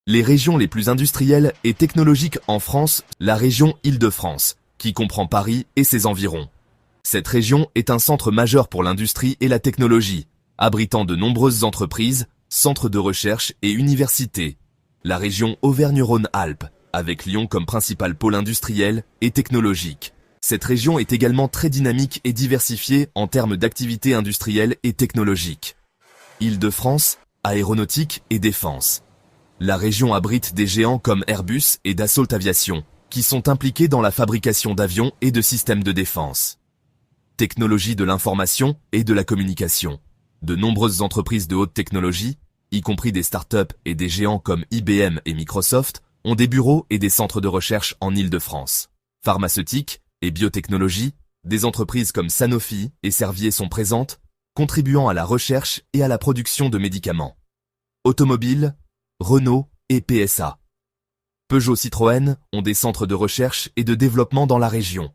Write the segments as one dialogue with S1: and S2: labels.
S1: Les régions les plus industrielles et technologiques en France, la région Île-de-France, qui comprend Paris et ses environs. Cette région est un centre majeur pour l'industrie et la technologie, abritant de nombreuses entreprises, centres de recherche et universités. La région Auvergne-Rhône-Alpes, avec Lyon comme principal pôle industriel et technologique. Cette région est également très dynamique et diversifiée en termes d'activités industrielles et technologiques. Île-de-France, aéronautique et défense. La région abrite des géants comme Airbus et Dassault Aviation, qui sont impliqués dans la fabrication d'avions et de systèmes de défense. Technologie de l'information et de la communication. De nombreuses entreprises de haute technologie, y compris des startups et des géants comme IBM et Microsoft, ont des bureaux et des centres de recherche en Île-de-France. Pharmaceutique et biotechnologie, des entreprises comme Sanofi et Servier sont présentes, contribuant à la recherche et à la production de médicaments. Automobile, Renault et PSA. Peugeot-Citroën ont des centres de recherche et de développement dans la région.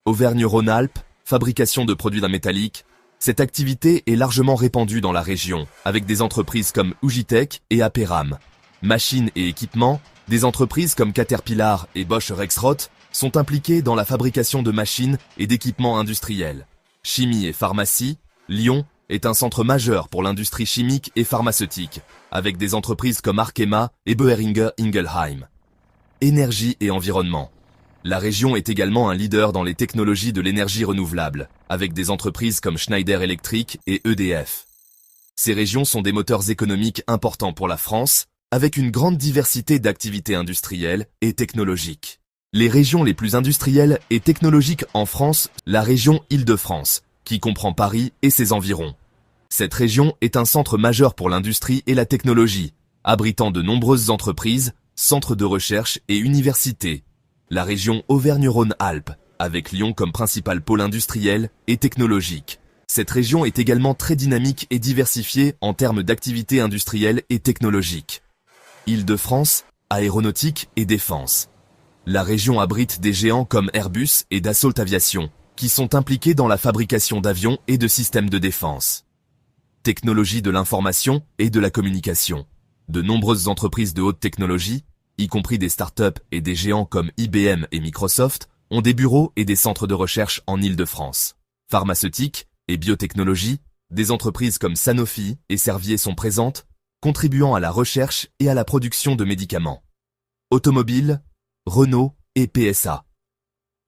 S1: Auvergne-Rhône-Alpes, fabrication de produits d'un métallique. Cette activité est largement répandue dans la région, avec des entreprises comme Ugitech et Aperam. Machines et équipements, des entreprises comme Caterpillar et Bosch Rexroth sont impliquées dans la fabrication de machines et d'équipements industriels. Chimie et pharmacie, Lyon est un centre majeur pour l'industrie chimique et pharmaceutique, avec des entreprises comme Arkema et Boehringer Ingelheim. Énergie et environnement. La région est également un leader dans les technologies de l'énergie renouvelable, avec des entreprises comme Schneider Electric et EDF. Ces régions sont des moteurs économiques importants pour la France, avec une grande diversité d'activités industrielles et technologiques. Les régions les plus industrielles et technologiques en France, la région Île-de-France, qui comprend Paris et ses environs. Cette région est un centre majeur pour l'industrie et la technologie, abritant de nombreuses entreprises, centres de recherche et universités. La région Auvergne-Rhône-Alpes, avec Lyon comme principal pôle industriel et technologique. Cette région est également très dynamique et diversifiée en termes d'activités industrielles et technologiques. Île-de-France, aéronautique et défense. La région abrite des géants comme Airbus et Dassault Aviation, qui sont impliqués dans la fabrication d'avions et de systèmes de défense. Technologie de l'information et de la communication. De nombreuses entreprises de haute technologie, y compris des startups et des géants comme IBM et Microsoft, ont des bureaux et des centres de recherche en Île-de-France. Pharmaceutique et biotechnologie, des entreprises comme Sanofi et Servier sont présentes, contribuant à la recherche et à la production de médicaments. Automobile, Renault et PSA.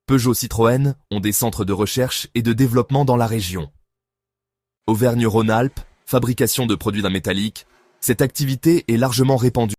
S1: Peugeot-Citroën ont des centres de recherche et de développement dans la région. Auvergne-Rhône-Alpes, fabrication de produits d'un métallique. Cette activité est largement répandue